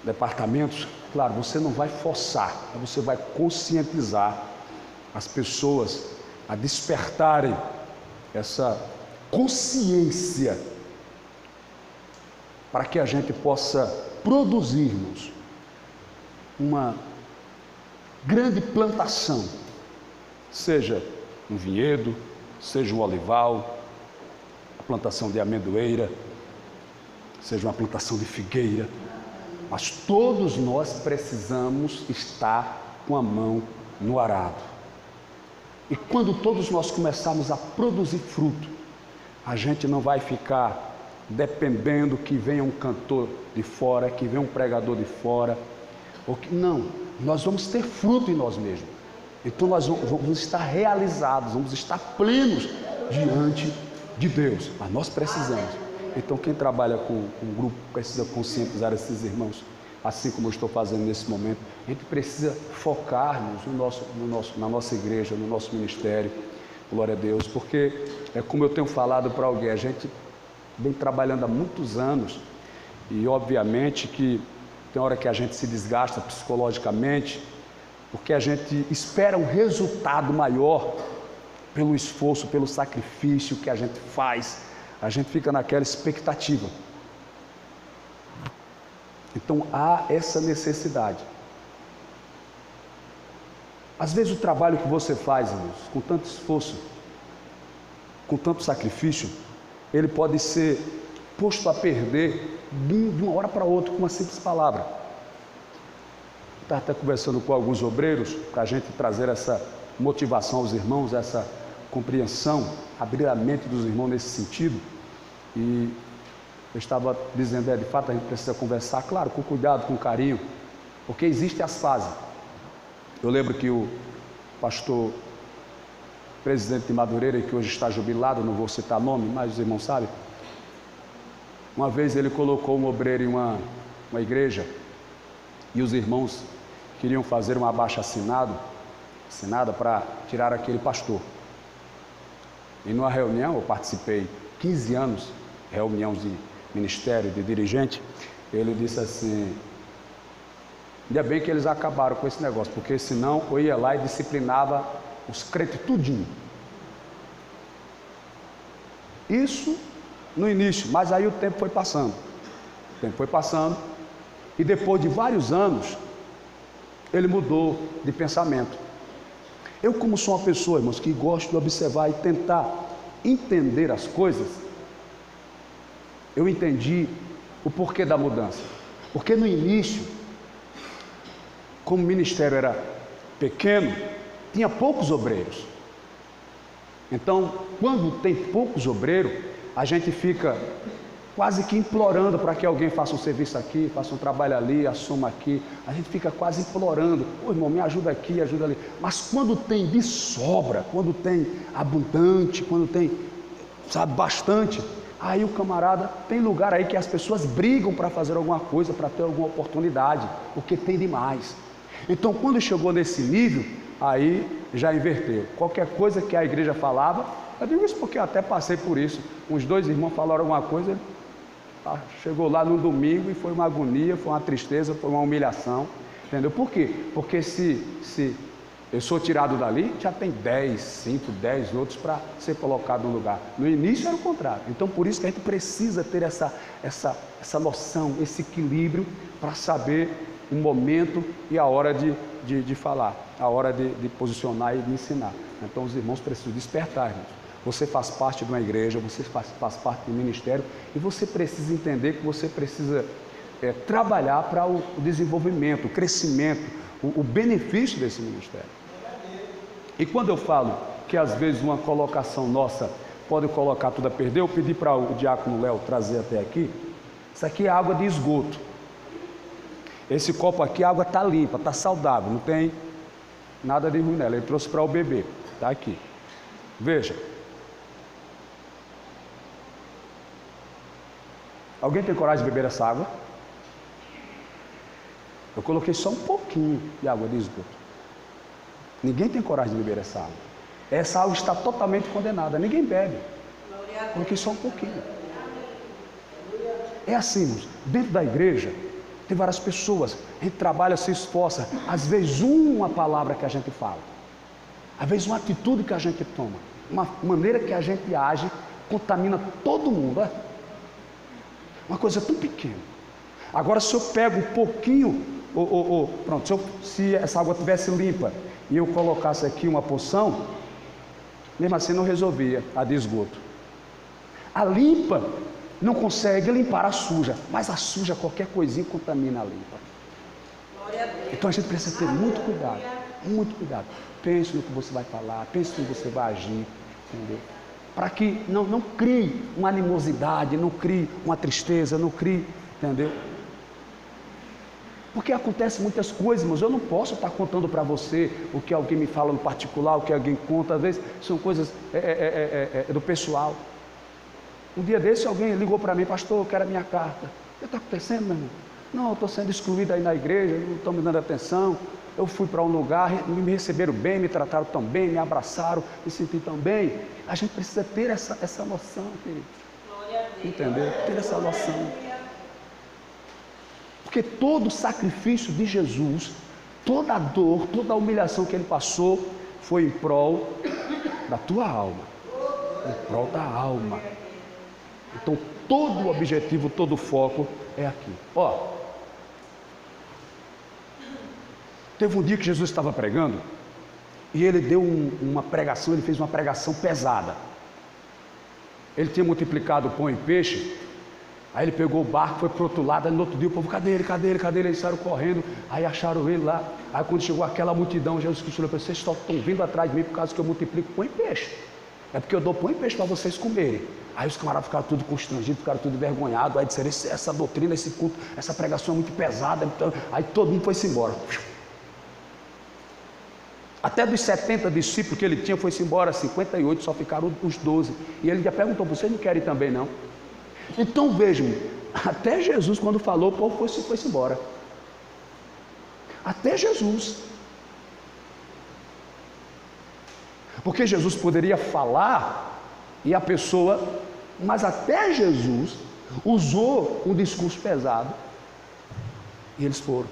departamentos, claro, você não vai forçar, mas você vai conscientizar as pessoas a despertarem essa consciência para que a gente possa produzirmos uma grande plantação, seja um vinhedo, seja um olival, a plantação de amendoeira, seja uma plantação de figueira, mas todos nós precisamos estar com a mão no arado. E quando todos nós começarmos a produzir fruto, a gente não vai ficar dependendo que venha um cantor de fora, que venha um pregador de fora, ou que não, nós vamos ter fruto em nós mesmos. Então nós vamos estar realizados, vamos estar plenos diante de Deus, mas nós precisamos. Então quem trabalha com um grupo precisa conscientizar esses irmãos, assim como eu estou fazendo nesse momento. A gente precisa focar-nos na nossa igreja, no nosso ministério, glória a Deus, porque é como eu tenho falado para alguém, a gente vem trabalhando há muitos anos e obviamente que tem hora que a gente se desgasta psicologicamente, porque a gente espera um resultado maior pelo esforço, pelo sacrifício que a gente faz, a gente fica naquela expectativa. Então há essa necessidade. Às vezes o trabalho que você faz, irmãos, com tanto esforço, com tanto sacrifício, ele pode ser posto a perder de uma hora para outra com uma simples palavra. Estava até conversando com alguns obreiros para a gente trazer essa motivação aos irmãos, essa compreensão, abrir a mente dos irmãos nesse sentido. E eu estava dizendo, de fato a gente precisa conversar, claro, com cuidado, com carinho, porque existem as fases. Eu lembro que o pastor presidente de Madureira, que hoje está jubilado, não vou citar nome, mas os irmãos sabem, uma vez ele colocou um obreiro em uma igreja, e os irmãos queriam fazer uma abaixo-assinada para tirar aquele pastor. E numa reunião, eu participei 15 anos, reunião de ministério, de dirigente, ele disse assim, ainda bem que eles acabaram com esse negócio, porque senão eu ia lá e disciplinava os crentes tudinho. Isso no início, mas aí o tempo foi passando. E depois de vários anos, ele mudou de pensamento. Eu, como sou uma pessoa, irmãos, que gosto de observar e tentar entender as coisas, eu entendi o porquê da mudança. Porque no início, como o ministério era pequeno, tinha poucos obreiros. Então, quando tem poucos obreiros, a gente fica quase que implorando para que alguém faça um serviço aqui, faça um trabalho ali, assuma aqui. A gente fica quase implorando, irmão, me ajuda aqui, ajuda ali. Mas quando tem de sobra, quando tem abundante, quando tem, bastante, Aí o camarada, tem lugar aí que as pessoas brigam para fazer alguma coisa, para ter alguma oportunidade, porque tem demais. Então quando chegou nesse nível, aí já inverteu. Qualquer coisa que a igreja falava, eu digo isso porque até passei por isso. Uns 2 irmãos falaram alguma coisa, chegou lá no domingo e foi uma agonia, foi uma tristeza, foi uma humilhação. Entendeu? Por quê? Porque se eu sou tirado dali, já tem 5, 10 outros para ser colocado no lugar. No início era o contrário. Então por isso que a gente precisa ter essa noção, esse equilíbrio para saber o momento e a hora de falar, a hora de posicionar e de ensinar. Então os irmãos precisam despertar, irmãos. Você faz parte de uma igreja, você faz parte do ministério e você precisa entender que você precisa trabalhar para o desenvolvimento, o crescimento, o benefício desse ministério. E quando eu falo que às vezes uma colocação nossa pode colocar tudo a perder, eu pedi para o diácono Léo trazer até aqui. Isso aqui é água de esgoto. Esse copo aqui, a água está limpa, está saudável, não tem nada de ruim nela. Ele trouxe para o bebê, está aqui. Veja. Alguém tem coragem de beber essa água? Eu coloquei só um pouquinho de água de esgoto. Ninguém tem coragem de beber essa água. Essa água está totalmente condenada. Ninguém bebe. Coloquei só um pouquinho. É assim, irmãos. Dentro da igreja, tem várias pessoas. A gente trabalha, se esforça. Às vezes uma palavra que a gente fala. Às vezes uma atitude que a gente toma. Uma maneira que a gente age, contamina todo mundo. Uma coisa tão pequena. Agora se eu pego um pouquinho, pronto, se essa água estivesse limpa e eu colocasse aqui uma porção, mesmo assim não resolvia a de esgoto. A limpa não consegue limpar a suja, mas a suja, qualquer coisinha contamina a limpa. Então a gente precisa ter muito cuidado, muito cuidado. Pense no que você vai falar, pense no que você vai agir, entendeu? Para que não crie uma animosidade, não crie uma tristeza, não crie, entendeu? Porque acontece muitas coisas, mas eu não posso estar contando para você o que alguém me fala no particular, o que alguém conta, às vezes são coisas do pessoal. Um dia desse alguém ligou para mim, pastor, eu quero a minha carta. O que está acontecendo, meu irmão? Não, eu estou sendo excluído aí na igreja, não estão me dando atenção. Eu fui para um lugar, me receberam bem, me trataram tão bem, me abraçaram, me senti tão bem. A gente precisa ter essa noção, querido. Entendeu? Ter essa noção. Porque todo o sacrifício de Jesus, toda a dor, toda a humilhação que ele passou, foi em prol da tua alma. Em prol da alma. Então todo o objetivo, todo o foco é aqui. Teve um dia que Jesus estava pregando e ele deu uma pregação, ele fez uma pregação pesada. Ele tinha multiplicado o pão e peixe, aí ele pegou o barco, foi para o outro lado, aí no outro dia o povo, cadê ele, cadê ele, cadê ele? Eles saíram correndo, aí acharam ele lá. Aí quando chegou aquela multidão, Jesus Cristo falou, vocês estão vindo atrás de mim por causa que eu multiplico pão e peixe. É porque eu dou pão e peixe para vocês comerem. Aí os camaradas ficaram tudo constrangidos, ficaram tudo envergonhados, aí disseram, essa doutrina, esse culto, essa pregação é muito pesada. Então, aí todo mundo foi-se embora. Até dos 70 discípulos que ele tinha, foi-se embora 58, só ficaram os 12. E ele já perguntou, vocês não querem também não? Então vejam, até Jesus quando falou, o povo foi-se embora. Até Jesus. Porque Jesus poderia falar e a pessoa, mas até Jesus usou um discurso pesado e eles foram.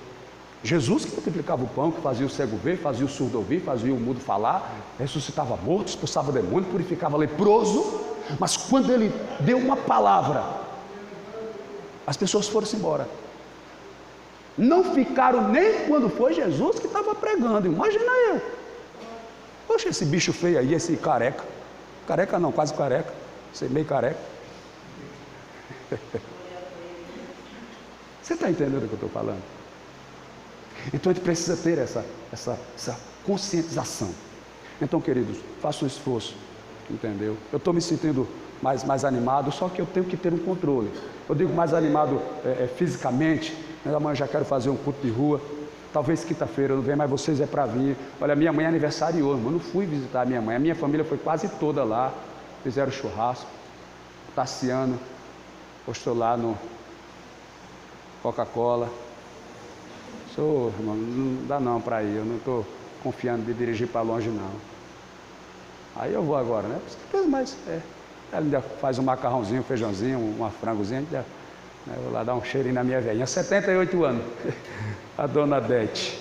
Jesus que multiplicava o pão, que fazia o cego ver, fazia o surdo ouvir, fazia o mudo falar, ressuscitava morto, expulsava demônio, purificava leproso, mas quando ele deu uma palavra, as pessoas foram-se embora. Não ficaram nem quando foi Jesus que estava pregando, imagina eu. Poxa, esse bicho feio aí, esse careca. Careca não, quase careca. Você meio careca. Você está entendendo o que eu estou falando? Então a gente precisa ter essa conscientização. Então, queridos, faça um esforço, entendeu? Eu estou me sentindo mais animado, só que eu tenho que ter um controle. Eu digo mais animado fisicamente, mas amanhã já quero fazer um culto de rua. Talvez quinta-feira eu não venha, mas vocês é para vir. Olha, minha mãe aniversariou, irmão. Eu não fui visitar a minha mãe. A minha família foi quase toda lá. Fizeram churrasco. Tarciano, postou lá no Coca-Cola. Irmão, não dá não para ir, eu não estou confiando de dirigir para longe não. Aí eu vou agora, né? Mas ela ainda faz um macarrãozinho, um feijãozinho, uma frangozinha, né? Eu vou lá dar um cheirinho na minha velhinha, 78 anos, a dona Dete,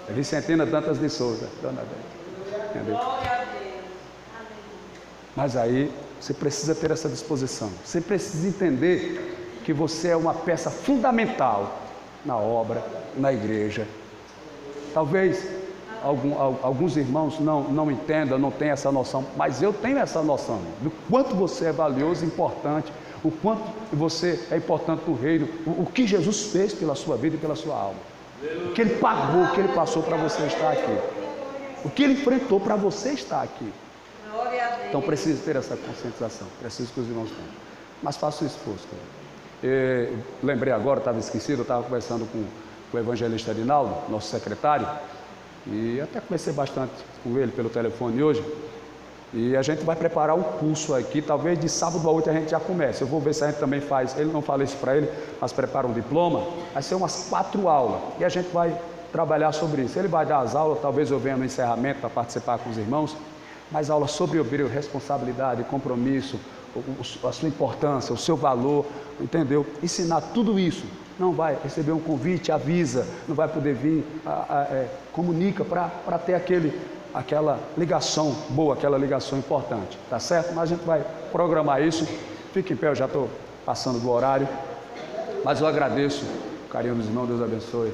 Vicentina Dantas de Souza, dona Dete. Entendeu? Mas aí você precisa ter essa disposição, você precisa entender que você é uma peça fundamental na obra, na igreja. Talvez alguns irmãos não entendam, não tenham essa noção, mas eu tenho essa noção do quanto você é valioso e importante, o quanto você é importante no reino, o que Jesus fez pela sua vida e pela sua alma, o que Ele pagou, o que Ele passou para você estar aqui, o que Ele enfrentou para você estar aqui. Então preciso ter essa conscientização, preciso que os irmãos tenham. Mas faça um esforço. Lembrei agora, estava esquecido, eu estava conversando com o evangelista Arinaldo, nosso secretário, e até conversei bastante com ele pelo telefone hoje, e a gente vai preparar um curso aqui, talvez de sábado a 8 a gente já comece. Eu vou ver se a gente também faz, ele não fala isso para ele, mas prepara um diploma, vai ser umas 4 aulas, e a gente vai trabalhar sobre isso. Ele vai dar as aulas, talvez eu venha no encerramento para participar com os irmãos, mas aulas sobre obreiro, responsabilidade, compromisso, a sua importância, o seu valor, entendeu? Ensinar tudo isso. Não vai receber um convite, avisa, não vai poder vir, comunica para ter aquela ligação boa, aquela ligação importante, tá certo? Mas a gente vai programar isso. Fique em pé, eu já estou passando do horário, mas eu agradeço o carinho dos irmãos, Deus abençoe.